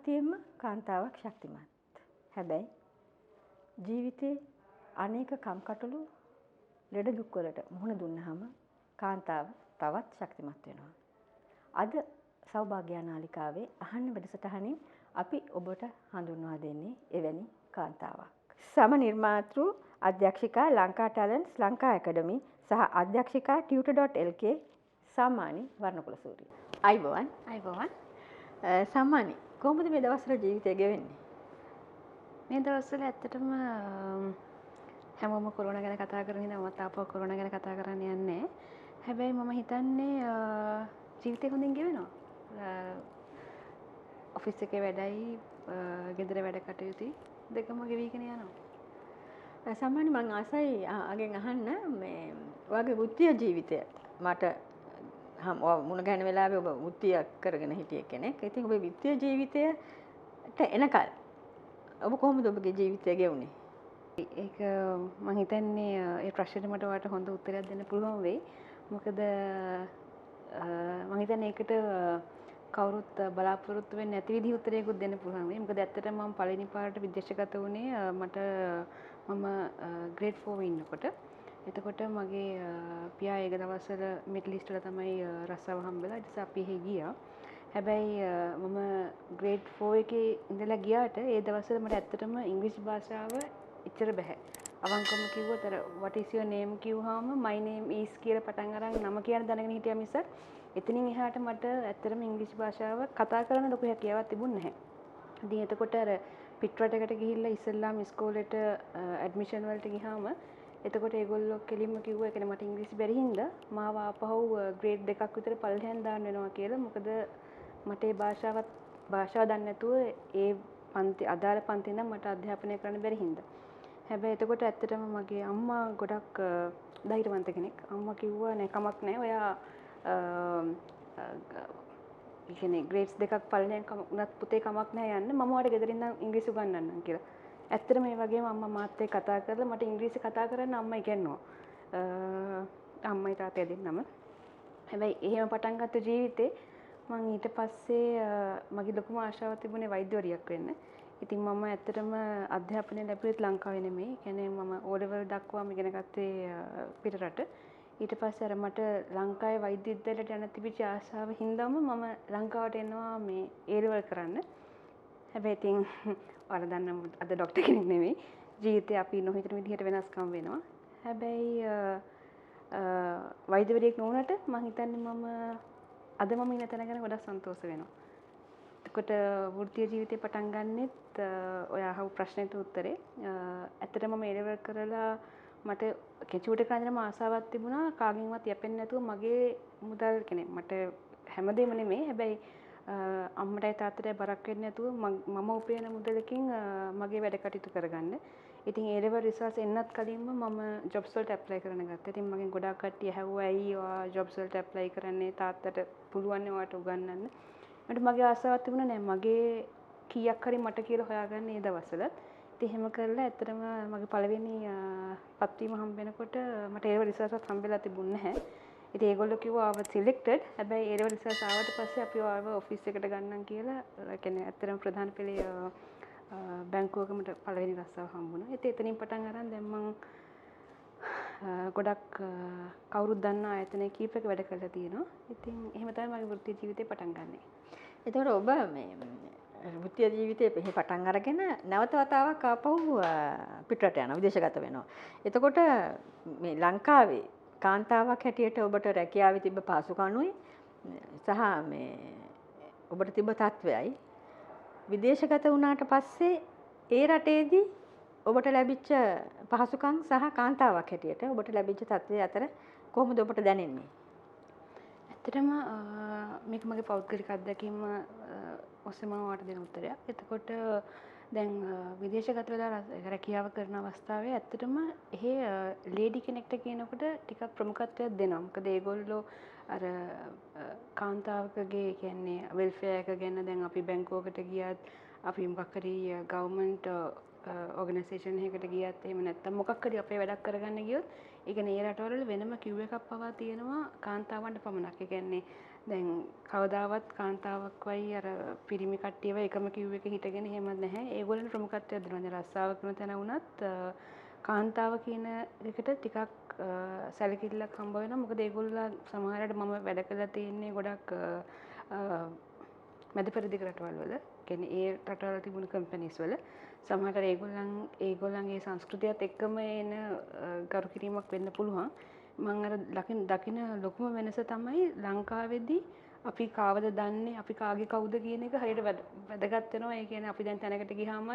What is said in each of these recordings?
සත්‍යයෙන්ම කාන්තාවක් ශක්තිමත්. හැබැයි ජීවිතේ අනේක කම්කටොළු ලෙඩ දුක් වලට මුහුණ දුන්නාම කාන්තාව තවත් ශක්තිමත් වෙනවා. අද සෞභාග්‍ය නාලිකාවේ අහන්න වැඩසටහනින් අපි ඔබට හඳුන්වා දෙන්නේ එවැනි කාන්තාවක්. සම නිර්මාතෘ අධ්‍යක්ෂිකා ලංකා ටැලන්ට්ස් ලංකා ඇකඩමි සහ අධ්‍යක්ෂිකා tutor.lk සම්මානි වර්ණකුලසූරිය. අයිබෝවන්. සම්මානි කොහොමද මේ දවස්වල ජීවිතය ගෙවෙන්නේ? මේ දවස්වල ඇත්තටම හැමෝම කොරෝනා ගැන කතා කරගෙන ඉඳන් මම තාපුව කොරෝනා ගැන කතා කරන්න යන්නේ. හැබැයි මම හිතන්නේ ජීවිතේ හොඳින් ගෙවෙනවා. ඔෆිස් එකේ වැඩයි ගෙදර වැඩ කටයුතු දෙකම ගෙවිගෙන යනවා. සම්මානි මම ආසයි අගෙන් අහන්න මේ ඔයාගේ වෘත්තීය ජීවිතය මට මුණ ගැහෙන වෙලාවේ ඔබ වෘත්තීය කරගෙන හිටිය කෙනෙක්. ඉතින් ඔබේ වෘත්තීය ජීවිතයට එනකල් ඔබ කොහොමද ඔබගේ ජීවිතය ගෙවුනේ? ඒක මම හිතන්නේ ඒ ප්‍රශ්නෙට මට ඔයාලට හොඳ උත්තරයක් දෙන්න පුළුවන් වෙයි. මොකද මම හිතන්නේ ඒකට කවුරුත් බලාපොරොත්තු වෙන්නේ නැති විදිහ උත්තරයකුත් දෙන්න පුළුවන් වෙයි. මොකද ඇත්තටම මම පළවෙනි පාරට විදේශගත වුණේ මම ග්‍රේඩ් 4 ඉන්නකොට. එතකොට මගේ පියා ඒ දවස්වල මිඩල් ඊස්ට් වල තමයි රස්සාව හම්බෙලා. ඊට පස්සේ අපි එහෙ ගියා. හැබැයි මම ග්‍රේඩ් 4 එකේ ඉඳලා ගියාට ඒ දවස්වල මට ඇත්තටම ඉංග්‍රීසි භාෂාව එච්චර බැහැ. අවංකවම කිව්වොත් අර what is your name කිව්වහම my name is කියලා පටන් අරන් නම කියන දැනගෙන හිටියා මිසක් එතනින් එහාට මට ඇත්තටම ඉංග්‍රීසි භාෂාව කතා කරන්න ලොකු හැකියාවක් තිබුණේ නැහැ. ඉතින් එතකොට අර පිටරටකට ගිහිල්ලා ඉස්සෙල්ලාම ඉස්කෝලේට ඇඩ්මිෂන් වලට ගියාම එතකොට ඒගොල්ලෝ කෙලින්ම කිව්වා ඒ කියන්නේ මට ඉංග්‍රීසි බැරි හින්දා මාව ආපහු ග්‍රේඩ් 2ක් විතර පල්ලෙහාන් දාන්න වෙනවා කියලා. මොකද මට ඒ භාෂාව දන්නේ නැතුව ඒ පන්ති අදාළ පන්ති ඉඳන් මට අධ්‍යාපනය කරන්න බැරි හින්දා. හැබැයි එතකොට ඇත්තටම මගේ අම්මා ගොඩක් ධෛර්යවන්ත කෙනෙක්. අම්මා කිව්වා නෑ කමක් නෑ ඔයා ඉන්නේ ග්‍රේඩ්ස් දෙකක් පල්ලෙහාන් උනත් පුතේ කමක් නෑ යන්න මම ඔයාලට ගෙදරින් ඉඳන් ඉංග්‍රීසි උගන්වන්නම් කියලා. ඇත්තටම මේ වගේම අම්මා මාත් එක්ක කතා කරලා මට ඉංග්‍රීසි කතා කරන්න අම්මා ඉගෙනුවා. අම්මයි තාත්තයි දෙන්නම. හැබැයි එහෙම පටන් ගත්ත ජීවිතේ මම ඊට පස්සේ මගේ ලොකුම ආශාවක් තිබුණේ වෛද්‍යවරියක් වෙන්න. ඉතින් මම ඇත්තටම අධ්‍යාපනය ලැබුවෙත් ලංකාවේ නෙමෙයි. කියන්නේ මම O level දක්වාම ඉගෙන ගත්තේ පිටරට. ඊට පස්සේ අර මට ලංකාවේ වෛද්‍ය විද්‍යාලයට යන්න තිබිච්ච ආශාව හින්දාම මම ලංකාවට එනවා මේ A level කරන්න. හැබැයි ඉතින් ඔයාලා දන්න අද ડોක්ටර් කෙනෙක් නෙමෙයි. ජීවිතේ අපි නොහිතන විදිහට වෙනස්කම් වෙනවා. හැබැයි වෛද්‍යවරියෙක් නොවුනට මම හිතන්නේ අද මම ඉන්න තැන ගැන ගොඩක් සන්තෝෂ වෙනවා. එතකොට වෘත්තීය ජීවිතේ පටන් ගන්නෙත් ඔය අහපු ප්‍රශ්නෙට උත්තරේ ඇත්තටම මේ ලෙවල් කරලා මට කෙචුවට කරන්න ආසාවක් තිබුණා කාගෙන්වත් යැපෙන්නේ නැතුව මගේ මුදල් කියන්නේ මට හැමදේම නෙමෙයි හැබැයි අම්මටයි තාත්තටයි බරක් වෙන්නේ නැතුව මම උපයන මුදලකින් මගේ වැඩ කටයුතු කරගන්න. ඉතින් ඒ ලෙවල් රිසල්ට්ස් එන්නත් කලින්ම මම ජොබ්ස් වලට ඇප්ලයි කරන්න ගත්තා. ඉතින් මගෙන් ගොඩාක් කට්ටිය ඇහුවා ඇයි ඔයා ජොබ්ස් වලට ඇප්ලයි කරන්නේ තාත්තට පුළුවන් නේ ඔයාට උගන්වන්න. මට මගේ ආසාවක් තිබුණා නෑ මගේ කීයක් හරි මට කියලා හොයාගන්න මේ දවස්වල. ඉතින් එහෙම කරලා ඇත්තටම මගේ පළවෙනි පත්වීම හම්බ වෙනකොට මට ඒ රිසල්ට්ස් හම්බෙලා තිබුණේ නැහැ. ඉතින් ඒගොල්ලෝ කිව්වා ආව සිලෙක්ටඩ්. හැබැයි ඒ රිසල්ට්ස් ආවට පස්සේ අපිව ආව ඔෆිස් එකට ගන්නම් කියලා. ඒ කියන්නේ ඇත්තටම ප්‍රධාන පෙළේ බැංකුවක මට පළවෙනි රස්සාව හම්බුණා. ඉතින් එතනින් පටන් අරන් දැන් මම ගොඩක් කවුරුත් දන්න ආයතන කීපයක වැඩ කරලා තියෙනවා. ඉතින් එහෙම තමයි මගේ වෘත්ති ජීවිතේ පටන් ගන්නෙ. එතකොට ඔබ මේ වෘත්තීය ජීවිතේ මෙහි පටන් අරගෙන නැවත වතාවක් ආපහු පිටරට යනවා විදේශගත වෙනවා. එතකොට මේ ලංකාවේ කාන්තාවක් හැටියට ඔබට රැකියාවේ තිබ්බ පහසුකම්ුයි සහ මේ ඔබට තිබ්බ තත්වයයි විදේශගත වුණාට පස්සේ ඒ රටේදී ඔබට ලැබිච්ච පහසුකම් සහ කාන්තාවක් හැටියට ඔබට ලැබිච්ච තත්වය අතර කොහොමද ඔබට දැනෙන්නේ? ඇත්තටම මේක මගේ පෞද්ගලික අත්දැකීම ඔස්සේ මම ඔයාලට දෙන උත්තරයක්. එතකොට දැන් විදේශගත වෙලා රැකියාව කරන අවස්ථාවේ ඇත්තටම එහෙ ලේඩි කෙනෙක්ට කියනකොට ටිකක් ප්‍රමුඛත්වයක් දෙනවා. මොකද ඒගොල්ලෝ අර කාන්තාවකගේ කියන්නේ වෙල්ෆෙයාර් එක ගැන දැන් අපි බැංකුවකට ගියත් අපි මොකක් හරි ගවර්න්මන්ට් ඕගනයිසේෂන් එකකට ගියත් එහෙම නැත්නම් මොකක් හරි අපේ වැඩක් කරගන්න ගියොත් ඒ කියන්නේ ඒ රටවල වෙනම queue එකක් පවා තියෙනවා කාන්තාවන්ට පමණක්. ඒ කියන්නේ දැන් කවදාවත් කාන්තාවක් වයි අර පිරිමි කට්ටියව එකම queue එකේ හිටගෙන එහෙම නැහැ. ඒගොල්ලන්ට ප්‍රමුඛත්වයක් දෙනවා. දැන් රස්සාව කරන තැන වුණත් කාන්තාව කියන එකට ටිකක් සැලකිල්ලක් හම්බ වෙනවා. මොකද ඒගොල්ලෝ සමහරවිට මම වැඩ කරලා තියෙන්නේ ගොඩක් මැද පෙරදිග රටවල් වල. කියන්නේ ඒ රටවල තිබුණු කම්පැනිස් වල සමහරවිට ඒගොල්ලන්ගේ සංස්කෘතියත් එක්කම එන ගරු කිරීමක් වෙන්න පුළුවන්. මම අර දකින ලොකුම වෙනස තමයි ලංකාවේදී අපි කාවද දන්නේ අපි කාගේ කවුද කියන එක හරියට වැදගත් වෙනවා. ඒ කියන්නේ අපි දැන් තැනකට ගියාම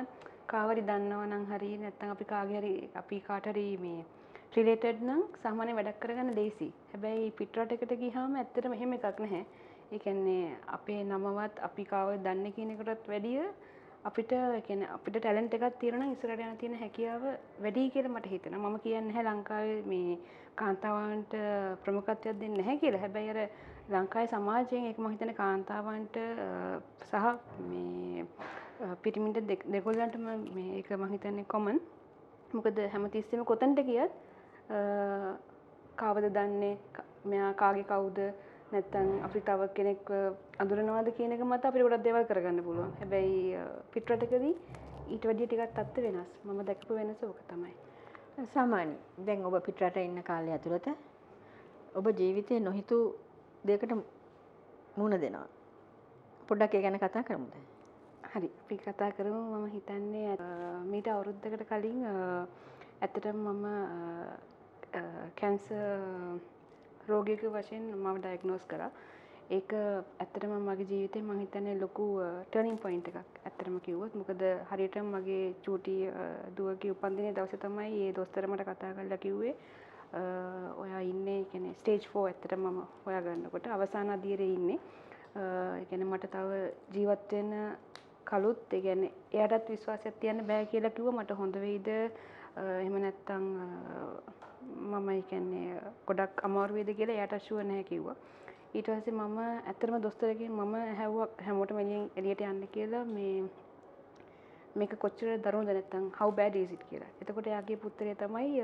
කාවරි දන්නවා නම් හරි නැත්නම් අපි කාගේ හරි අපි කාට හරි මේ රිලේටඩ් නම් සාමාන්‍ය වැඩක් කරගන්න ලේසි. හැබැයි පිට රටකට ගියාම ඇත්තටම එහෙම එකක් නැහැ. ඒ කියන්නේ අපේ නමවත් අපි කාවද දන්නේ කියන එකටත් වැඩිය අපිට කියන්නේ අපිට ටැලන්ට් එකක් තියෙනවා නම් ඉස්සරහට යන තියෙන හැකියාව වැඩි කියලා මට හිතෙනවා. මම කියන්නේ නැහැ ලංකාවේ මේ කාන්තාවන්ට ප්‍රමුඛත්වයක් දෙන්නේ නැහැ කියලා. හැබැයි අර ලංකාවේ සමාජයෙන් ඒක මම හිතන්නේ කාන්තාවන්ට සහ මේ පිරිමින්ට දෙගොල්ලන්ටම මේ ඒක මම හිතන්නේ කොමන්. මොකද හැමතිස්සෙම කොතනට ගියත් කාවද දන්නේ මෙයා කාගේ කවුද නැත්තම් අපි තව කෙනෙක් අඳුරනවාද කියන එක මත අපිට ගොඩක් දේවල් කරගන්න පුළුවන්. හැබැයි පිටරටකදී ඊට වැඩිය ටිකක් තත්ත්ව වෙනස්. මම දැකපු වෙනස ඕක තමයි. සාමාන්‍ය දැන් ඔබ පිටරට ඉන්න කාලය ඇතුළත ඔබ ජීවිතේ නොහිතු දෙයකට මුහුණ දෙනවා. පොඩ්ඩක් ඒ ගැන කතා කරමුද? හරි. අපි කතා කරමු. මම හිතන්නේ මීට අවුරුද්දකට කලින් ඇත්තටම මම කැන්සර් රෝගියෙක් වශයෙන් මම ඩයග්නෝස් කරා. ඒක ඇත්තටම මගේ ජීවිතේ මම හිතන්නේ ලොකු ටර්නින් පොයින්ට් එකක්. ඇත්තටම කිව්වොත් මොකද හරියටම මගේ චූටි දුවගේ උපන්දිනේ දවසේ තමයි මේ දොස්තර මට කතා කරලා කිව්වේ ඔයා ඉන්නේ කියන්නේ ස්ටේජ් 4 ඇත්තටම මම හොයාගන්නකොට අවසාන අදියරේ ඉන්නේ. ඒ කියන්නේ මට තව ජීවත් වෙන්න කලුත් ඒ කියන්නේ එයාටත් විශ්වාසයක් තියන්න බෑ කියලා කිව්වා. මට හොඳ වෙයිද එහෙම නැත්තම් මම ඒ කියන්නේ ගොඩක් අමාරු වේද කියලා එයාට ෂුවර් නැහැ කිව්වා. ඊට පස්සේ මම ඇත්තටම දොස්තරගෙන් මම ඇහුවා හැමෝටම එළියට යන්න කියලා මේක කොච්චර දරුණුද නැත්තම් how bad is it කියලා. එතකොට එයාගේ පුත්‍රය තමයි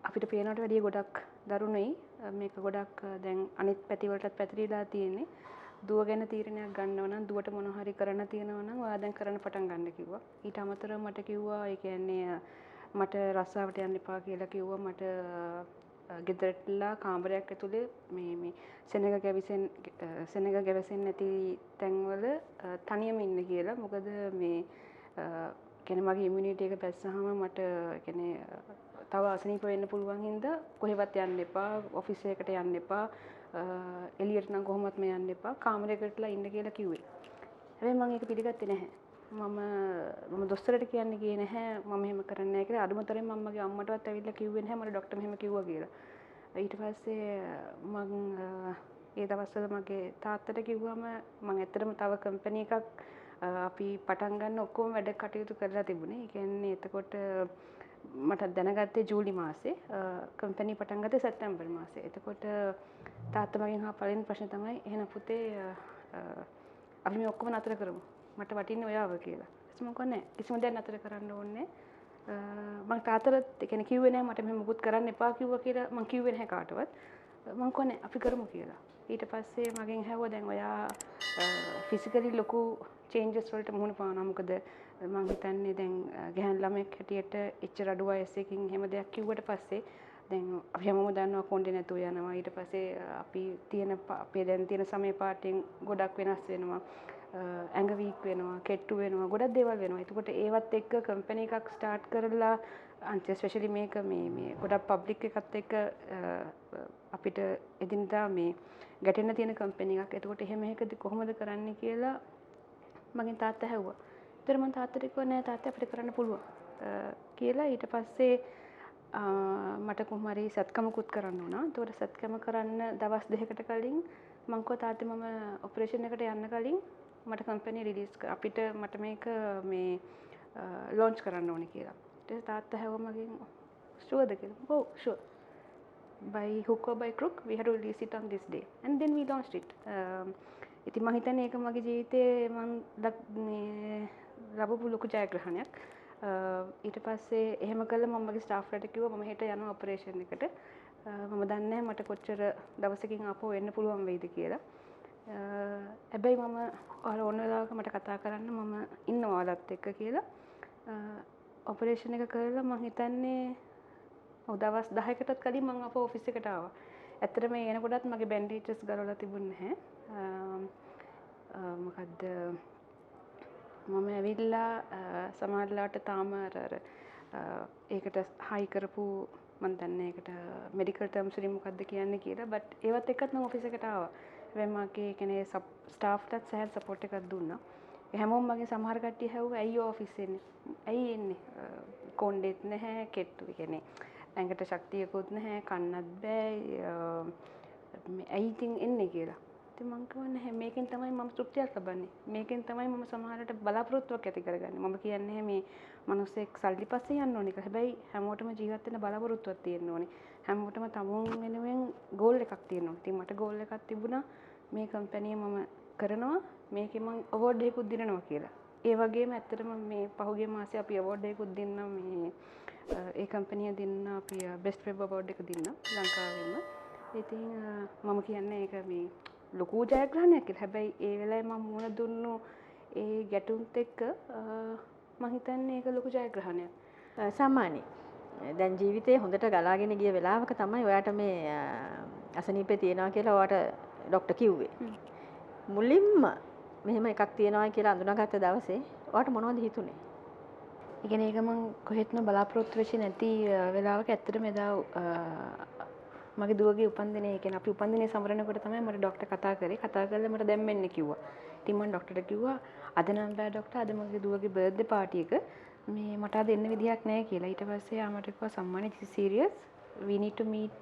අපිට පේනවට වැඩිය ගොඩක් දරුණුයි. මේක ගොඩක් දැන් අනිත් පැති වලටත් පැතිරිලා තියෙන්නේ. දුව ගැන තීරණයක් ගන්නව නම් දුවට මොන හරි කරන්න තියෙනවා නම් ඔයා දැන් කරන්න පටන් ගන්න කිව්වා. ඊට අමතරව මට කිව්වා ඒ කියන්නේ මට රස්සාවට යන්න එපා කියලා කිව්වා. මට ගෙදරටලා කාමරයක් ඇතුලේ මේ සෙනඟ ගැවසෙන්නේ නැති තැන්වල තනියම ඉන්න කියලා. මොකද මේ කියන්නේ මගේ ඉමුනිටි එක බැස්සහම මට කියන්නේ තව අසනීප වෙන්න පුළුවන් හින්දා කොහෙවත් යන්න එපා, ඔෆිස් එකකට යන්න එපා, එළියට නම් කොහොමත් යන්න එපා, කාමරයකටලා ඉන්න කියලා කිව්වේ. හැබැයි මම ඒක පිළිගත්තේ නැහැ. මම දොස්තරට කියන්නේ ගියේ නැහැ මම එහෙම කරන්නේ නැහැ කියලා. අදුමතරෙන් මම මගේ අම්මටවත් ඇවිල්ලා කිව්වේ නැහැ මට ડોක්ටර් මෙහෙම කිව්වා කියලා. ඊට පස්සේ මම ඒ දවස්වල මගේ තාත්තට කිව්වම මම ඇත්තටම තව කම්පැනි එකක් අපි පටන් ගන්න ඔක්කොම වැඩ කටයුතු කරලා තිබුණේ. ඒ කියන්නේ එතකොට මට දැනගත්තේ ජූලි මාසේ කම්පැනි පටන් ගත්තේ සැප්තැම්බර් මාසේ. එතකොට තාත්තා මගෙන් අහපු පළවෙනි ප්‍රශ්නේ තමයි එහෙනම් පුතේ අපි මේ ඔක්කොම නතර කරමු. මට වටින්නේ ඔයාව කියලා. මම කිව්වා නෑ කිසිම දෙයක් නතර කරන්න ඕනේ නෑ. මම තාත්තට ඒ කියන්නේ කිව්වේ නෑ මට මෙහෙම මුකුත් කරන්න එපා කිව්වා කියලා මම කිව්වේ නැහැ කාටවත්. මම කිව්වා නෑ අපි කරමු කියලා. ඊට පස්සේ මගෙන් ඇහුවා දැන් ඔයා ෆිසිකලි ලොකු චේන්ජස් වලට මුහුණ පානවා. මොකද මම හිතන්නේ දැන් ගැහන් ළමෙක් හැටියට එච්චර අඩු වයසකින් හැම දෙයක් කිව්වට පස්සේ දැන් අපි හැමෝම දන්නවා කොණ්ඩේ නැතුව යනවා. ඊට පස්සේ අපේ දැන් තියෙන සමය පාටෙන් ගොඩක් වෙනස් වෙනවා. ඇඟ වීක් වෙනවා, කෙට්ටු වෙනවා, ගොඩක් දේවල් වෙනවා. එතකොට ඒවත් එක්ක කම්පැනි එකක් ස්ටාර්ට් කරලා අන්ති ස්පෙෂලි මේක මේ ගොඩක් පබ්ලික් එකත් එක්ක අපිට එදිනදා මේ ගැටෙන්න තියෙන කම්පැනි එකක්. එතකොට එහෙම එකද කොහොමද කරන්නේ කියලා මගෙන් තාත්තා ඇහුවා. ඊට මම තාත්තට කිව්වා නෑ තාත්තා අපිට කරන්න පුළුවන් කියලා. ඊට පස්සේ මට කොහොම හරි සත්කමකුත් කරන්න වුණා. ඒතකොට සත්කම කරන්න දවස් 2කට කලින් මම කිව්වා තාත්තේ මම ඔපරේෂන් එකට යන්න කලින් මට කම්පැනි රිලීස් අපිට මට මේක මේ ලොන්ච් කරන්න ඕනේ කියලා. ඊට තාත්තා හැවුවා මගෙන් ෂුවර්ද කියලා. ඔව් sure. by hook or by crook we had to release it on this day and then we launched it. ඉතින් මම හිතන්නේ ඒක මගේ ජීවිතේ මම ලැබපු ලොකු ජයග්‍රහණයක්. ඊට පස්සේ එහෙම කළා මම මගේ ස්ටාෆ්ලට කිව්වා මම හෙට යනවා ඔපරේෂන් එකට. මම දන්නේ නැහැ මට කොච්චර දවසකින් ආපහු එන්න පුළුවන් වෙයිද කියලා. හැබැයි මම ඔයාලා ඕන වෙලාවක මට කතා කරන්න මම ඉන්නවා ඔයාලත් එක්ක කියලා. ඔපරේෂන් එක කරලා මම හිතන්නේ දවස් 10කටත් කලින් මම අපෝ ඔෆිස් එකට ආවා. ඇත්තටම මේ එනකොටත් මගේ බැන්ඩේජස් ගලවලා තිබුණේ නැහැ. මොකද්ද මම ඇවිල්ලා සමහරලාට තාම අර ඒකට හයි කරපු මම දන්නේ ඒකට මෙඩිකල් ටර්ම්ස් වලින් මොකද්ද කියන්නේ කියලා බට් ඒවත් එක්කත් මම ඔෆිස් එකට ආවා. හැබැයි මගේ කියන්නේ ස්ටාෆ්ටත් සෑහෙන සපෝට් එකක් දුන්නා. ඒ හැමෝම මගේ සමහර කට්ටිය හැව්වා ඇයි ඔෆිස් එන්නේ? ඇයි එන්නේ? කොණ්ඩෙත් නැහැ, කෙට්ටු කියන්නේ ඇඟට ශක්තියකුත් නැහැ, කන්නත් බෑ. ඇයි ඉතින් එන්නේ කියලා. ඉතින් මං කිව්වා නැහැ මේකෙන් තමයි මම තෘප්තියක් ලබන්නේ. මේකෙන් තමයි මම සමහරට බලාපොරොත්තුවක් ඇති කරගන්නේ. මම කියන්නේ මේ මිනිස්සෙක් සල්ලි පස්සේ යන්න ඕනේ කියලා. හැබැයි හැමෝටම ජීවත් වෙන්න බලාපොරොත්තුවක් තියෙන්න ඕනේ. හැමෝටම තමුන් වෙනුවෙන් ගෝල් එකක් තියෙන්න ඕනේ. ඉතින් මට ගෝල් එකක් තිබුණා මේ කම්පැනි මම කරනවා මේකේ මම අවෝඩ් එකකුත් දිනනවා කියලා. ඒ වගේම ඇත්තටම මේ පහුගිය මාසේ අපි අවෝඩ් එකකුත් දෙන්නා මේ ඒ කම්පැනි එක දෙන්න අපි බෙස්ට් වෙබ් අවෝඩ් එක දෙන්න ලංකාවෙම. ඉතින් මම කියන්නේ ඒක මේ ලොකු ජයග්‍රහණයක් කියලා. හැබැයි ඒ වෙලාවේ මම මුණ දුන්නු ඒ ගැටුම්ත් එක්ක මම හිතන්නේ ඒක ලොකු ජයග්‍රහණයක්. සාමාන්‍ය දැන් ජීවිතේ හොඳට ගලාගෙන ගිය වෙලාවක තමයි ඔයාට මේ අසනීපේ තියෙනවා කියලා ඔයාට ડોක්ටර් කිව්වේ. මුලින්ම මෙහෙම එකක් තියෙනවා කියලා අඳුනාගත්ත දවසේ ඔයාට මොනවද හිතුනේ? ඒ කියන්නේ ඒක මම කොහෙත්ම බලාපොරොත්තු වෙච්ච නැති වෙලාවක ඇත්තටම එදා මගේ දුවගේ උපන්දිනේ කියන්නේ අපි උපන්දිනේ සමරනකොට තමයි මට ડોක්ටර් කතා කරේ. කතා කරලා මට දැන් මෙන්න කිව්වා. ඉතින් මම ડોක්ටර්ට කිව්වා අද නම් බෑ ડોක්ටර් අද මගේ දුවගේ බර්ත්ඩේ පාටි එක මේ මට අද එන්න විදියක් නැහැ කියලා. ඊට පස්සේ ආමට කිව්වා සම්මානේ this is serious we need to meet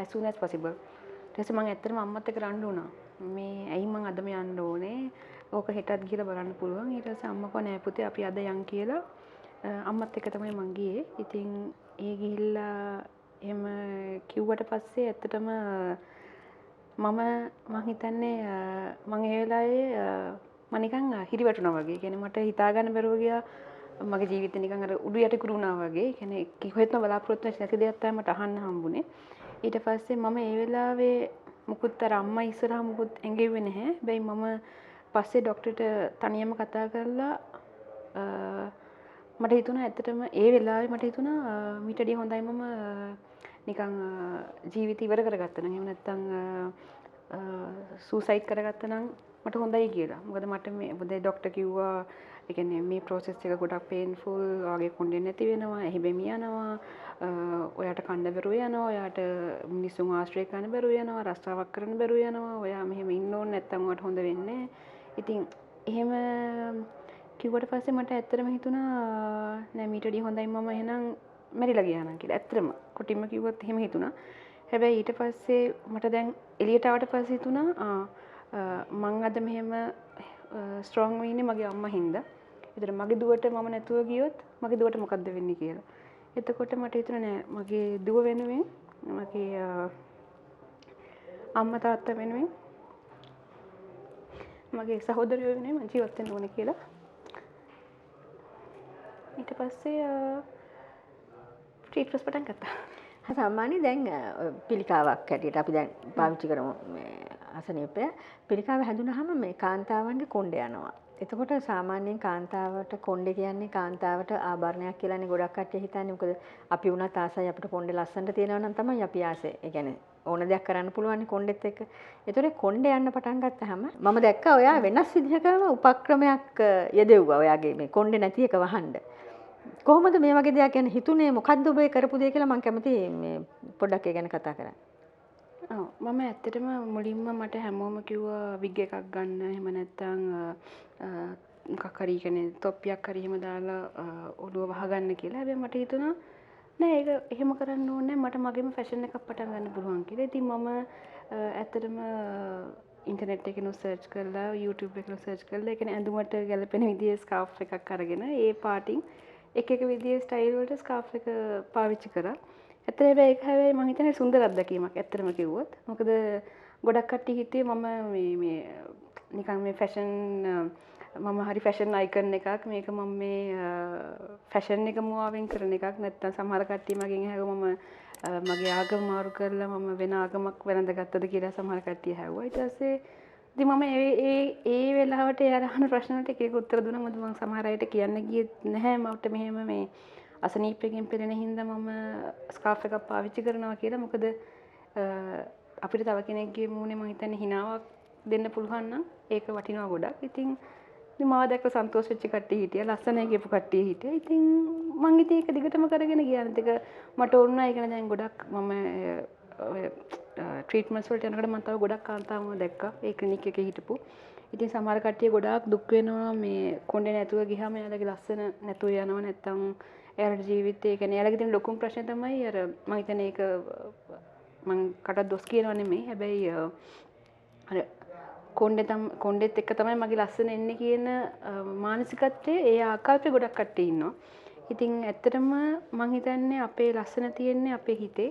as soon as possible. ඊට පස්සේ මම ඇත්තටම අම්මත් එක්ක රණ්ඩු වුණා. මේ ඇයි මං අදම යන්න ඕනේ? ඕක හෙටත් ගිහලා බලන්න පුළුවන්. ඊට පස්සේ අම්මා කිව්වා නෑ පුතේ අපි අද යන් කියලා. අම්මත් එක්ක තමයි මං ගියේ. ඉතින් ඒ ගිහිල්ලා එහෙම කිව්වට පස්සේ ඇත්තටම මම හිතන්නේ මම ඒ වෙලාවේ මම නිකන් හිරිවැටුණා වගේ. ඒ කියන්නේ මට හිතා ගන්න බැරුව ගියා. මගේ ජීවිතේ නිකන් අර උඩු යට කුරුණා වගේ. ඒ කියන්නේ කොහෙත්ම බලාපොරොත්තු වෙච්ච නැති දෙයක් තමයි මට අහන්න හම්බුනේ. ඊට පස්සේ මම ඒ වෙලාවේ මුකුත් අර අම්මා ඉස්සරහා මුකුත් ඇඟෙන්නේ නැහැ. හැබැයි මම පස්සේ ડોක්ටර්ට තනියම කතා කරලා මට හිතුණා ඇත්තටම ඒ වෙලාවේ මට හිතුණා මීට වඩා හොඳයි මම නිකන් ජීවිතය ඉවර කරගත්තා නම් එහෙම නැත්නම් සූසයිඩ් කරගත්තා නම් මට හොඳයි කියලා. මොකද මට මේ බුදේ ડોක්ටර් කිව්වා ඒ කියන්නේ මේ process එක ගොඩක් painful වගේ කොණ්ඩේ නැති වෙනවා, එහි බෙමි යනවා, ඔයාට කන්න බැරුව යනවා, ඔයාට මිනිස්සුන් ආශ්‍රය කරන්න බැරුව යනවා, රස්සාවක් කරන්න බැරුව යනවා, ඔයා මෙහෙම ඉන්න ඕනේ නැත්නම් ඔයාට හොඳ වෙන්නේ නැහැ. ඉතින් එහෙම කිව්වට පස්සේ මට ඇත්තටම හිතුණා නෑ මීට වඩා හොඳයි මම එහෙනම් මැරිලා ගියා නම් කියලා. ඇත්තටම කොටින්ම කිව්වොත් එහෙම හිතුණා. හැබැයි ඊට පස්සේ මට දැන් එළියට ආවට පස්සේ හිතුණා මං අද මෙහෙම ස්ට්‍රෝං වෙන්නේ මගේ අම්මා හින්දා. ඒතර මගේ දුවට මම නැතුව ගියොත් මගේ දුවට මොකද්ද වෙන්නේ කියලා. එතකොට මට හිතුණා නෑ මගේ දුව වෙනුවෙන් මගේ අම්මා තාත්තා වෙනුවෙන් මගේ සහෝදරයෝ වෙනුවෙන් මම ජීවත් වෙන්න ඕනේ කියලා. ඊට පස්සේ ට්‍රීට්මන්ට්ස් පටන් ගත්තා. සාමාන්‍යයෙන් දැන් පිළිකාවක් හැටියට අපි දැන් පාවිච්චි කරමු මේ අසනීපය. පිළිකාව හැදුනහම මේ කාන්තාවන්ගේ කොණ්ඩේ යනවා. එතකොට සාමාන්‍යයෙන් කාන්තාවට කොණ්ඩේ කියන්නේ කාන්තාවට ආභරණයක් කියලානේ ගොඩක් කට්ටිය හිතන්නේ. මොකද අපි වුණත් ආසයි අපිට කොණ්ඩේ ලස්සනට තියෙනවා නම් තමයි අපි ආසේ. ඒ කියන්නේ ඕන දෙයක් කරන්න පුළුවන් කොණ්ඩෙත් එක්ක. ඒතකොට කොණ්ඩේ යන්න පටන් ගත්තාම මම දැක්කා ඔයා වෙනස් විදිහකම උපක්‍රමයක් යෙදෙව්වා ඔයාගේ මේ කොණ්ඩේ නැති එක වහන්න. කොහොමද මේ වගේ දෙයක් ගැන හිතුනේ? මොකද්ද ඔබ කරපු දේ කියලා මම කැමතියි මේ පොඩ්ඩක් ඒ ගැන කතා කරන්න. ඔව් මම ඇත්තටම මුලින්ම මට හැමෝම කිව්වා විග් එකක් ගන්න. එහෙම නැත්නම් මොකක් හරි කියන්නේ තොප්පියක් හරි එහෙම දාලා ඔළුව වහගන්න කියලා. හැබැයි මට හිතුණා නෑ ඒක එහෙම කරන්න ඕනේ නෑ. මට මගේම ෆැෂන් එකක් පටන් ගන්න පුළුවන් කියලා. ඉතින් මම ඇත්තටම ඉන්ටර්නෙට් එකේ සර්ච් කරලා YouTube එකේ සර්ච් කරලා ඒ කියන්නේ ඇඳුමට ගැලපෙන විදිහේ ස්කාර්ෆ් එකක් අරගෙන ඒ පාටින් එක එක විදිහේ ස්ටයිල් වලට ස්කාර්ෆ් එක පාවිච්චි කරා. ඇත්තටම ඒක හැබැයි මම හිතන්නේ සුන්දර අත්දැකීමක් ඇත්තටම කිව්වොත්. මොකද ගොඩක් කට්ටිය හිතුවේ මම මේ නිකන් මේ ෆැෂන් මම හරි ෆැෂන් අයිකන් එකක් මේක මම මේ ෆැෂන් එක මුවාවෙන් කරන එකක් නැත්තම් සමහර කට්ටිය මගෙන් ඇහුවා මම මගේ ආගම මාරු කරලා මම වෙන ආගමක් වැළඳගත්තද කියලා සමහර කට්ටිය ඇහුවා. ඊට පස්සේ ඉතින් මම ඒ වෙලාවට එයාලා අහන ප්‍රශ්න වලට එක එක උත්තර දුන්නා. මොකද මම සමහර අයට කියන්න ගියෙත් නැහැ මට මෙහෙම මේ අසනීපයෙන් පෙළෙන හින්දා මම ස්කාර්ෆ් එකක් පාවිච්චි කරනවා කියලා. මොකද අපිට තව කෙනෙක්ගේ මූණේ මම හිතන්නේ හිනාවක් දෙන්න පුළුවන් නම් ඒක වටිනවා ගොඩක්. ඉතින් මාව දැක්ක සන්තෝෂ වෙච්ච කට්ටිය හිටියා. ලස්සනයි කියපු කට්ටිය හිටියා. ඉතින් මම ඉතින් ඒක දිගටම කරගෙන ගියා. ඒක මට ඕන නැහැ. ඒක දැන් ගොඩක් මම ට්‍රීට්මන්ට්ස් වලට යනකොට මම තව ගොඩක් කාන්තාවම දැක්කා. ඒ ක්ලිනික් එකේ හිටපු. ඉතින් සමහර කට්ටිය ගොඩාක් දුක් වෙනවා මේ කොණ්ඩේ නැතුව ගියාම එයාලගේ ලස්සන නැතුව යනවා නැත්තම් එයාලගේ ජීවිතේ කියන්නේ එයාලගේ තියෙන ලොකුම ප්‍රශ්නේ තමයි අර මම හිතන්නේ ඒක මම කට දොස් කියනවා නෙමෙයි. හැබැයි අර කොණ්ඩෙත් එක්ක තමයි මගේ ලස්සන එන්නේ කියන මානසිකත්වයේ ඒ ආකල්පේ ගොඩක් කට්ටිය ඉන්නවා. ඉතින් ඇත්තටම මම හිතන්නේ අපේ ලස්සන තියෙන්නේ අපේ හිතේ.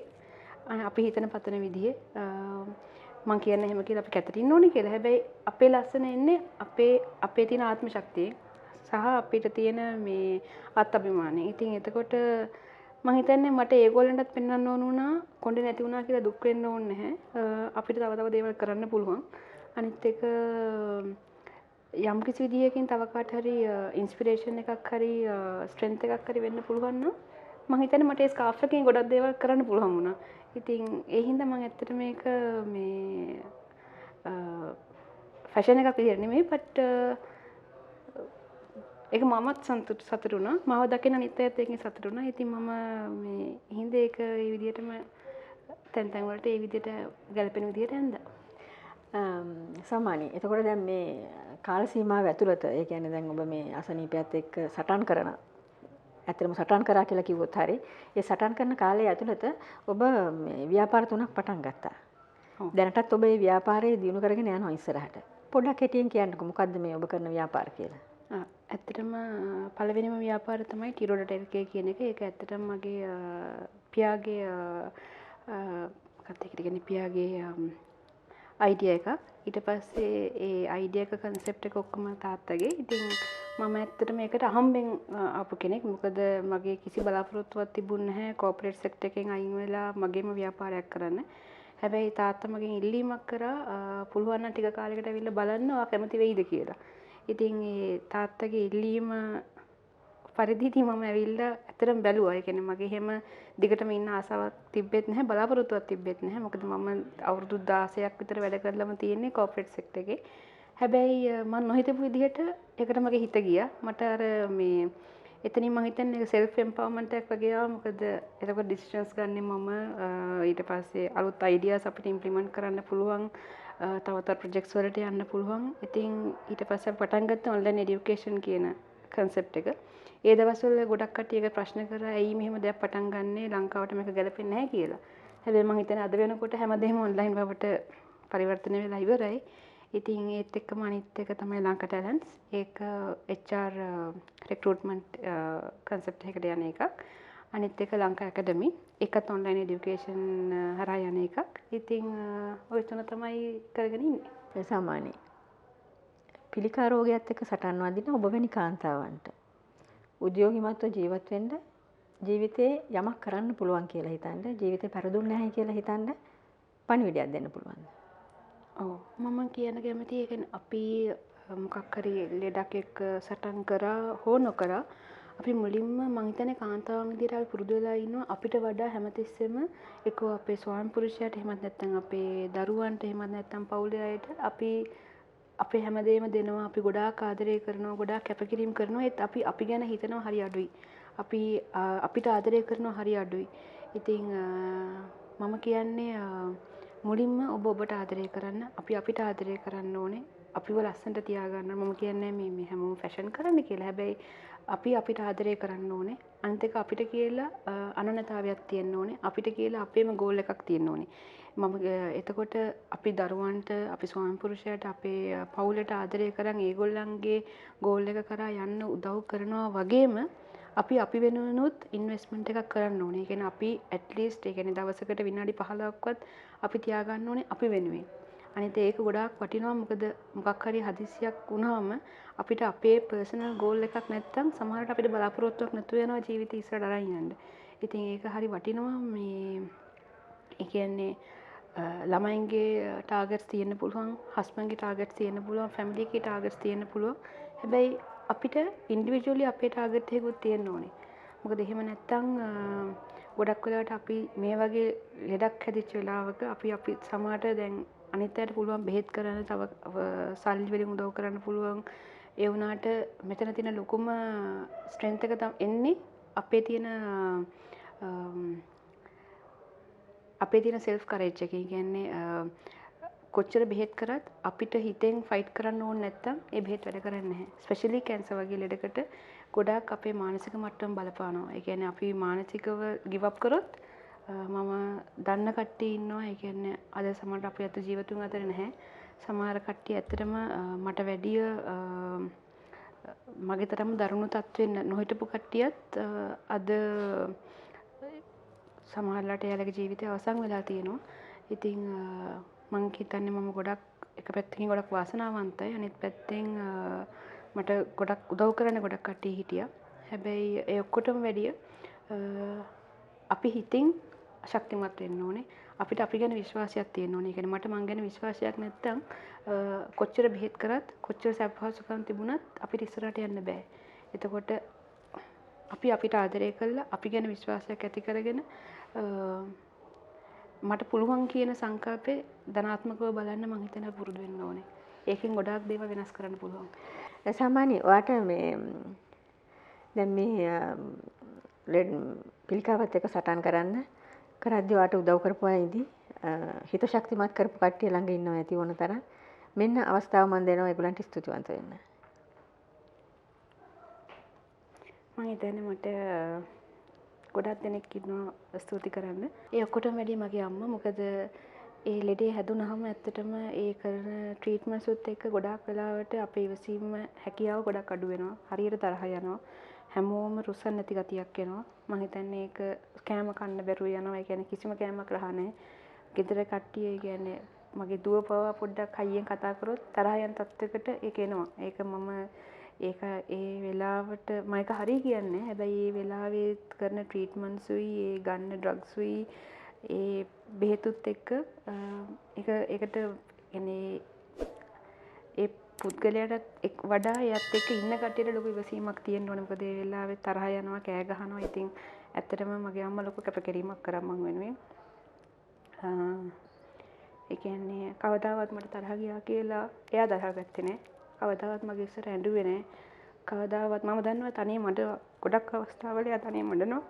අපි හිතන පතන විදිහේ මම කියන්නේ එහෙම කියලා අපි කැතට ඉන්න ඕනේ කියලා. හැබැයි අපේ ලස්සන එන්නේ අපේ තියෙන ආත්ම ශක්තිය සහ අපිට තියෙන මේ ආත්මඅභිමානය. ඉතින් එතකොට මම හිතන්නේ මට ඒගොල්ලන්ටත් පෙන්වන්න ඕන වුණා කොණ්ඩේ නැති වුණා කියලා දුක් වෙන්න ඕනේ නැහැ. අපිට තව තව දේවල් කරන්න පුළුවන්. අනිත් එක යම් කිසි විදියකින් තව කාට හරි ඉන්ස්පිරේෂන් එකක් හරි ස්ට්‍රෙන්ත් එකක් හරි වෙන්න පුළුවන් නම් මම හිතන්නේ මට ඒ ස්කාර්ෆ් එකෙන් ගොඩක් දේවල් කරන්න පුළුවන් වුණා. ඉතින් ඒ හින්දා මම ඇත්තට මේක මේ ෆැෂන් එකක් විදියට නෙමෙයි බට් ඒක මමත් සතුටු වුණා. මාව දකින අනිත් අයත් ඒකෙන් සතුටු වුණා. ඉතින් මම මේ හින්දා ඒක ඒ විදියටම තැන් වලට ඒ විදියට ගැලපෙන විදියට ඇඳා. සාමාන්‍ය. එතකොට දැන් මේ කාල සීමාව ඇතුළත ඒ කියන්නේ දැන් ඔබ මේ අසනීපයත් එක්ක සටන් කරන ඇත්තටම සටන් කරා කියලා කිව්වොත් හරි ඒ සටන් කරන කාලය ඇතුළත ඔබ මේ ව්‍යාපාර තුනක් පටන් ගත්තා. දැනටත් ඔබ මේ ව්‍යාපාරය දියුණු කරගෙන යනවා ඉස්සරහට. පොඩ්ඩක් හිතින් කියන්නකෝ මොකද්ද මේ ඔබ කරන ව්‍යාපාර කියලා. ඇත්තටම පළවෙනිම ව්‍යාපාරය තමයි ටිරෝඩට් එල්කේ කියන එක. ඒක ඇත්තටම මගේ පියාගේ කත් එකට කියන්නේ පියාගේ අයිඩියා එකක්. ඊට පස්සේ ඒ අයිඩියා එක කන්සෙප්ට් එක ඔක්කොම තාත්තගේ. ඉතින් මම ඇත්තට මේකට අහම්බෙන් ආපු කෙනෙක්. මොකද මගේ කිසි බලාපොරොත්තුවක් තිබුණේ නැහැ කෝපරේට් සෙක්ටර් එකෙන් අයින් වෙලා මගේම ව්‍යාපාරයක් කරන්න. හැබැයි තාත්තා මගෙන් ඉල්ලීමක් කරා පුළුවන් නම් ටික කාලයකට ඇවිල්ලා බලන්න ඔයා කැමති වෙයිද කියලා. ඉතින් ඒ තාත්තගේ ඉල්ලීම පරිදි ඉතින් මම ඇවිල්ලා ඇත්තටම බැලුවා. ඒ කියන්නේ මගේ හැම දිගටම ඉන්න ආසාවක් තිබෙත් නැහැ බලාපොරොත්තුවක් තිබෙත් නැහැ. මොකද මම අවුරුදු 16ක් විතර වැඩ කරලාම තියෙන්නේ කෝපරේට් සෙක්ටර් එකේ. හැබැයි මම නොහිතපු විදිහට ඒකට මගේ හිත ගියා. මට අර මේ එතනින් මම හිතන්නේ සෙල්ෆ් එම්පවර්මන්ට් එකක් වගේ ආවා. මොකද එතකොට ඩිසිෂන්ස් ගන්නේ මම ඊට පස්සේ අලුත් අයිඩියාස් අපිට ඉම්ප්ලිමන්ට් කරන්න පුළුවන්. තව ප්‍රොජෙක්ට්ස් වලට යන්න පුළුවන්. ඉතින් ඊට පස්සේ පටන් ගත්ත ඔන්ලයින් এডুকেෂන් කියන කන්සෙප්ට් එක. ඒ දවස්වල ගොඩක් කට්ටිය ඒක ප්‍රශ්න කරා ඇයි මෙහෙම දෙයක් පටන් ගන්නෙ ලංකාවට මේක ගැලපෙන්නේ නැහැ කියලා. හැබැයි මම හිතන්නේ අද වෙනකොට හැමදේම ඔන්ලයින් බවට පරිවර්තනය වෙලා ඉවරයි. ඉතින් ඒත් එක්කම අනිත් එක තමයි ලංකා ටැලන්ට්ස්. ඒක HR රික්‍රූට්මන්ට් කන්සෙප්ට් එකකට යන එකක්. අනිත් එක ලංකා ඇකඩමි. ඒකත් ඔන්ලයින් এডুকেෂන් හරහා යන එකක්. ඉතින් ওই තුන තමයි කරගෙන ඉන්නේ. සාමාන්‍ය. පිළිකා රෝගයත් එක්ක සටන් වදින ඔබ වැනි කාන්තාවන්ට උද්‍යෝගිමත්ව ජීවත් වෙන්න ජීවිතේ යමක් කරන්න පුළුවන් කියලා හිතන්න ජීවිතේ පෙරදුන්නේ නැහැ කියලා හිතන්න පණිවිඩයක් දෙන්න පුළුවන්. ඔව් මම කියන කැමති ඒ අපි මොකක් හරි ලෙඩක් එක්ක සටන් කරා හෝ නොකරා අපි මුලින්ම මං හිතන්නේ කාන්තාවන් විදිහට අපි පුරුදු වෙලා ඉන්නවා අපිට වඩා හැමතිස්සෙම එක්කෝ අපේ ස්වාමි පුරුෂයාට එහෙමත් නැත්නම් අපේ දරුවන්ට එහෙමත් නැත්නම් පවුලේ අයට අපි අපේ හැමදේම දෙනවා අපි ගොඩාක් ආදරය කරනවා ගොඩාක් කැපකිරීම කරනවා ඒත් අපි ගැන හිතනවා හරි අඩුයි. අපි අපිට ආදරය කරනවා හරි අඩුයි. ඉතින් මම කියන්නේ මුලින්ම ඔබට ආදරය කරන්න අපි අපිට ආදරය කරන්න ඕනේ. අපිව ලස්සනට තියාගන්න. මම කියන්නේ මේ හැමෝම ෆැෂන් කරන්න කියලා. හැබැයි අපි අපිට ආදරය කරන්න ඕනේ. අනිත් එක අපිට කියලා අනන්‍යතාවයක් තියෙන්න ඕනේ. අපිට කියලා අපේම ගෝල් එකක් තියෙන්න ඕනේ. මම එතකොට අපි දරුවන්ට අපි ස්වාමි පුරුෂයාට අපේ පවුලට ආදරය කරන් ඒගොල්ලන්ගේ ගෝල් එක කරා යන්න උදව් කරනවා වගේම අපි වෙනුවෙනුත් ඉන්වෙස්ට්මන්ට් එකක් කරන්න ඕනේ. ඒ කියන්නේ අපි ඇට්ලීස්ට් ඒ කියන්නේ දවසකට විනාඩි 15ක්වත් අපි තියාගන්න ඕනේ අපි වෙනුවෙන්. අනිත් ඒක ගොඩාක් වටිනවා. මොකද මොකක් හරි හදිසියක් වුණාම අපිට අපේ පර්සනල් ගෝල් එකක් නැත්තම් සමහරවිට අපිට බලාපොරොත්තුවක් නැතුව යනවා ජීවිතේ ඉස්සරහට අරන් යන්න. ඉතින් ඒක හරි වටිනවා. මේ ඒ කියන්නේ ළමයින්ගේ ටාගට්ස් තියෙන්න පුළුවන්, හස්බන්ඩ්ගේ ටාගට්ස් තියෙන්න පුළුවන්, ෆැමිලි එකේ ටාගට්ස් තියෙන්න පුළුවන්. හැබැයි අපිට ඉන්ඩිවිජුවලි අපේ ටාගට් එකකුත් තියෙන්න ඕනේ. මොකද එහෙම නැත්තම් ගොඩක් වෙලාවට අපි මේ වගේ ලෙඩක් හැදිච්ච වෙලාවක අපි සමහරට දැන් අනිත් අයට පුළුවන් බෙහෙත් කරන්න, තව සල්ලි වලින් උදව් කරන්න පුළුවන්. ඒ වුණාට මෙතන තියෙන ලොකුම ස්ට්‍රෙන්ත් එක එන්නේ අපේ තියෙන සෙල්ෆ් කරේජ් එකේ. කියන්නේ කොච්චර බෙහෙත් කරත් අපිට හිතෙන් ෆයිට් කරන්න ඕනේ නැත්තම් ඒ බෙහෙත් වැඩ කරන්නේ නැහැ. ස්පෙෂලි කැන්සර් වගේ ලෙඩකට ගොඩාක් අපේ මානසික මට්ටම බලපානවා. ඒ කියන්නේ අපි මානසිකව ගිව් අප් කරොත් මම දන්න කට්ටිය ඉන්නවා. ඒ කියන්නේ අද සමහරට අපි අත ජීවතුන් අතර නැහැ. සමහර කට්ටිය ඇත්තටම මට වැඩිය මගේ තරම් දරුණු තත්ත්වෙ නොහිටපු කට්ටියත් අද සමහරලාට එයාලගේ ජීවිතය අවසන් වෙලා තියෙනවා. ඉතින් මං හිතන්නේ මම ගොඩක් එක පැත්තකින් ගොඩක් වාසනාවන්තයි. අනිත් පැත්තෙන් මට ගොඩක් උදව් කරන්න ගොඩක් කට්ටිය හිටියා. හැබැයි ඒ ඔක්කොටම වැඩිය අපි හිතින් ශක්තිමත් වෙන්න ඕනේ. අපිට අපි ගැන විශ්වාසයක් තියෙන්න ඕනේ. ඒ කියන්නේ මට මං ගැන විශ්වාසයක් නැත්තම් කොච්චර බෙහෙත් කරත් කොච්චර සැපහසුකම් තිබුණත් අපිට ඉස්සරහට යන්න බෑ. එතකොට අපි අපිට ආදරය කළා, අපි ගැන විශ්වාසයක් ඇති කරගෙන මට පුළුවන් කියන සංකල්පේ ධනාත්මකව බලන්න මං හිතනවා පුරුදු වෙන්න ඕනේ. ඒකෙන් ගොඩාක් දේවල් වෙනස් කරන්න පුළුවන්. සාමාන්‍ය ඔයාට මේ දැන් මේ පිළිකාවත් එක්ක සටන් කරද්දී ඔයාට උදව් කරපු අය ඉදි හිත ශක්තිමත් කරපු කට්ටිය ළඟ ඉන්නවා ඇති ඕන තරම්. මෙන්න අවස්ථාව මම දෙනවා ඒගොල්ලන්ට ස්තුතිවන්ත වෙන්න. මම හිතන්නේ මට ගොඩක් දෙනෙක් ඉන්නවා ස්තුති කරන්න. ඒ ඔක්කොටම වැඩිය මගේ අම්මා. මොකද ඒ ලෙඩේ හැදුනහම ඇත්තටම ඒ කරන ට්‍රීට්මන්ට්ස් උත් එක්ක ගොඩාක් වෙලාවට අපේ ඉවසීම හැකියාව ගොඩක් අඩු වෙනවා. හරියට තරහ යනවා. හැමෝම රුස්සන් නැති ගතියක් එනවා. මම හිතන්නේ ඒක කෑම කන්න බැරුව යනවා. ඒ කියන්නේ කිසිම කෑමක් රහ නැහැ. ගෙදර කට්ටිය ඒ කියන්නේ මගේ දුව පවා පොඩ්ඩක් හයියෙන් කතා කරොත් තරහ යන තත්යකට ඒක එනවා. ඒක ඒ වෙලාවට මම ඒක හරි කියන්නේ. හැබැයි ඒ වෙලාවේ කරන ට්‍රීට්මන්ට්ස් උයි, ඒ ගන්න ඩ්‍රග්ස් උයි, ඒ බෙහෙතුත් එක්ක ඒකට يعني ඒ පුද්ගලයාට වඩා එයත් එක්ක ඉන්න කට්ටියට ලොකු ඉවසීමක් තියෙන්න ඕනේ. මොකද ඒ වෙලාවේ තරහ යනවා, කෑ ගහනවා. ඉතින් ඇත්තටම මගේ අම්මා ලොකු කැපකිරීමක් කරා මං වෙනුවෙන්. ඒ කියන්නේ කවදාවත් මට තරහ ගියා කියලා එයා දරාගත්තේ නැහැ. කවදාවත් මගේ ඉස්සර ඇඬුවේ නැහැ. කවදාවත් මම දන්නවා තනියම මට ගොඩක් අවස්ථාවල එයා තනියම අඬනවා.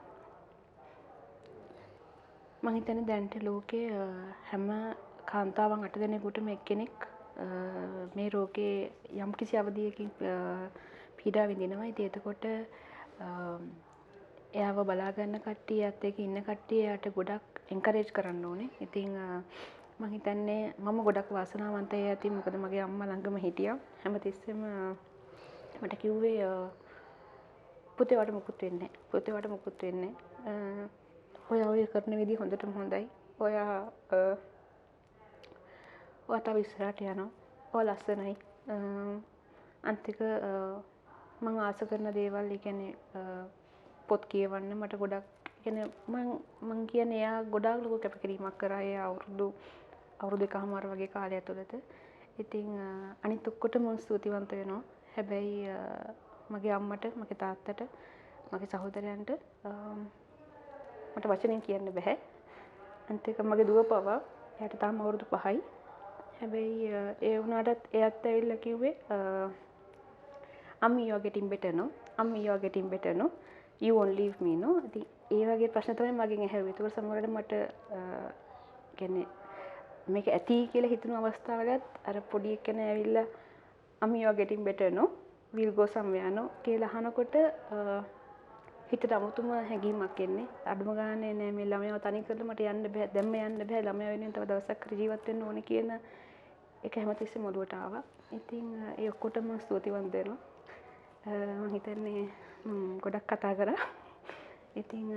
මම හිතන්නේ දැනට ලෝකේ හැම කාන්තාවන් 8 දෙනෙකුටම එක්කෙනෙක් මේ රෝගේ යම්කිසි අවධියකින් පීඩා විඳිනවා. ඉතින් එතකොට එයාව බලා ගන්න කට්ටිය, එයාත් එක්ක ඉන්න කට්ටිය එයාට ගොඩක් එන්කරේජ් කරන්න ඕනේ. ඉතින් මම හිතන්නේ මම ගොඩක් වාසනාවන්තයි ඇති. මොකද මගේ අම්මා ළඟම හිටියා. හැමතිස්සෙම මට කිව්වේ පුතේ වට මුකුත් වෙන්නේ නැහැ. පුතේ වට මුකුත් වෙන්නේ නැහැ. ඔයා ඔය කරන විදිහ හොඳටම හොඳයි. ඔයා තව ඉස්සරහට යනවා. ඔයා ලස්සනයි. අන්තික මම ආස කරන දේවල්, ඒ කියන්නේ පොත් කියවන්න මට ගොඩක් කියන්නේ මං කියන්නේ එයා ගොඩාක් ලොකු කැපකිරීමක් කරා ඒ අවුරුදු එකමාර වගේ කාලය ඇතුළත. ඉතින් අනිත් ඔක්කොටම මම ස්තුතිවන්ත වෙනවා. හැබැයි මගේ අම්මට, මගේ තාත්තට, මගේ සහෝදරයන්ට මට වචනෙන් කියන්න බෑ. අන්තික මගේ දුව පවා එයාට තාම අවුරුදු 5යි. හැබැයි ඒ වුණාටත් එයාත් ඇවිල්ලා කිව්වේ අම්මි you are getting better no. අම්මි you are getting better no. You won't leave me no. ඉතින් ඒ වගේ ප්‍රශ්න තමයි මගෙන් ඇහුවේ. ඒක සමහරවිට මට කියන්නේ මේක ඇති කියලා හිතුණු අවස්ථාවලත් අර පොඩි එකනේ ඇවිල්ලා අම්මි you are getting better no. We'll go somewhere no කියලා අහනකොට හිතට අමුතුම හැඟීමක් එන්නේ. අඩුම ගානේ නෑ මේ ළමයාව තනි කරලා මට යන්න බෑ. දැම්ම යන්න බෑ. ළමයා වෙනුවෙන් තව දවසක් හරි ජීවත් වෙන්න ඕනේ කියන එක හැමතිස්සෙම ඔළුවට ආවා. ඉතින් ඒ ඔක්කොටම ස්තුතිවන්ත වෙනවා. මම හිතන්නේ ගොඩක් කතා කරා. ඉතින්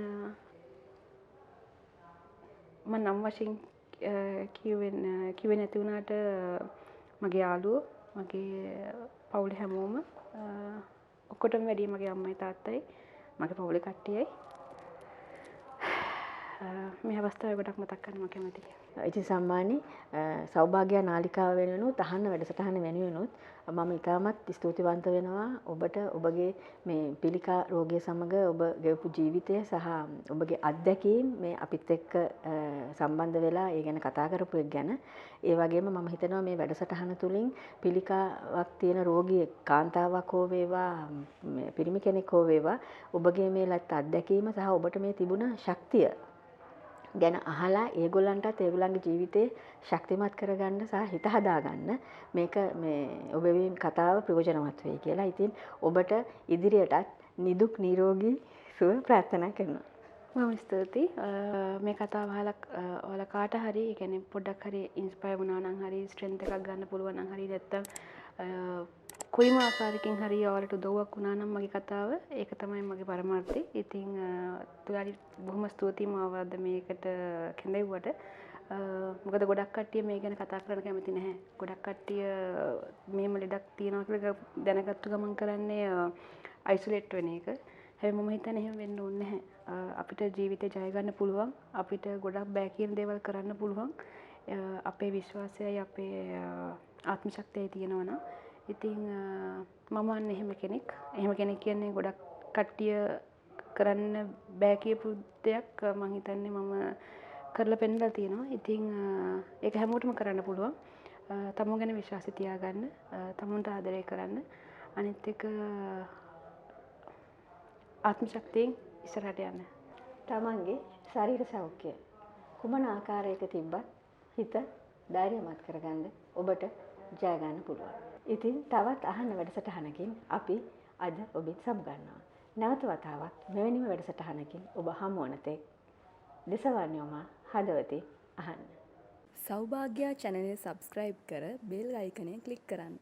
මම නම් වශයෙන් කිව්වේ නැති වුණාට මගේ යාළුවෝ මගේ පවුලේ හැමෝම ඔක්කොටම වැඩිය මගේ අම්මයි තාත්තයි මගේ පවුලේ කට්ටියයි මේ අවස්ථාවේ ගොඩක් මතක් කරන්න මම කැමතියි. ඉතින් සම්මානි සෞභාග්‍ය නාලිකාව වෙනුවෙනුත් අහන්න වැඩසටහන වෙනුවෙනුත් මම ඉතාමත් ස්තුතිවන්ත වෙනවා ඔබට ඔබගේ මේ පිළිකා රෝගය සමග ඔබ ගෙවපු ජීවිතය සහ ඔබගේ අත්දැකීම් මේ අපිත් එක්ක සම්බන්ධ වෙලා ඒ ගැන කතා කරපු එක ගැන. ඒ වගේම මම හිතනවා මේ වැඩසටහන තුලින් පිළිකාවක් තියෙන රෝගියෙක් කාන්තාවක් හෝ වේවා පිරිමි කෙනෙක් හෝ වේවා ඔබගේ මේ ලත් අත්දැකීම සහ ඔබට මේ තිබුණ ශක්තිය ගැන අහලා ඒගොල්ලන්ටත් ඒගොල්ලන්ගේ ජීවිතේ ශක්තිමත් කරගන්න සහ හිත හදාගන්න මේක මේ ඔබේ කතාව ප්‍රයෝජනවත් වෙයි කියලා. ඉතින් ඔබට ඉදිරියටත් නිදුක් නිරෝගී සුව ප්‍රාර්ථනා කරනවා. මම ස්තුතියි. මේ කතාව අහලා ඔයාලා කාට හරි ඒ කියන්නේ පොඩ්ඩක් හරි ඉන්ස්පයර් වුණා නම් හරි ස්ට්‍රෙන්ත් එකක් ගන්න පුළුවන් නම් හරි නැත්තම් කොයිම ආකාරයකින් හරි ඔයාලට උදව්වක් වුණා නම් මගේ කතාව ඒක තමයි මගේ පරමාර්ථය. ඉතින් ඔයාලට බොහොම ස්තුතියි මාව අද මේකට කැඳෙව්වට. මොකද ගොඩක් කට්ටිය මේ ගැන කතා කරන්න කැමති නැහැ. ගොඩක් කට්ටිය මේම ලෙඩක් තියෙනවා කියලා දැනගත්තු ගමන් කරන්නේ අයිසොලේට් වෙන එක. හැබැයි මම හිතන්නේ එහෙම වෙන්න ඕනේ නැහැ. අපිට ජීවිතේ ජය ගන්න පුළුවන්. අපිට ගොඩක් බෑ කියන දේවල් කරන්න පුළුවන්. අපේ විශ්වාසයයි අපේ ආත්ම ශක්තියයි තියෙනවා නම් ඉතින් මම අන්න එහෙම කෙනෙක්. එහෙම කෙනෙක් කියන්නේ ගොඩක් කට්ටිය කරන්න බෑ කියපු දෙයක් මම හිතන්නේ මම කරලා පෙන්නලා තියෙනවා. ඉතින් ඒක හැමෝටම කරන්න පුළුවන්. තමුන් ගැන විශ්වාසය තියාගන්න, තමුන්ට ආදරය කරන්න. අනිත් එක ආත්ම ශක්තියෙන් ඉස්සරහට යන්න. තමන්ගේ ශරීර සෞඛ්‍යය කුමන ආකාරයක තිබ්බත් හිත ධෛර්යමත් කරගන්න ඔබට ජය ගන්න පුළුවන්. ඉතින් තවත් අහන්න වැඩසටහනකින් අපි අද ඔබෙන් සමු ගන්නවා. නැවත වතාවක් මෙවැනිම වැඩසටහනකින් ඔබ හමු වන තෙක් දෙසවන්නේම හදවතින් අහන්න. සෞභාග්‍ය channel එක subscribe කර bell icon එක click කරන්න.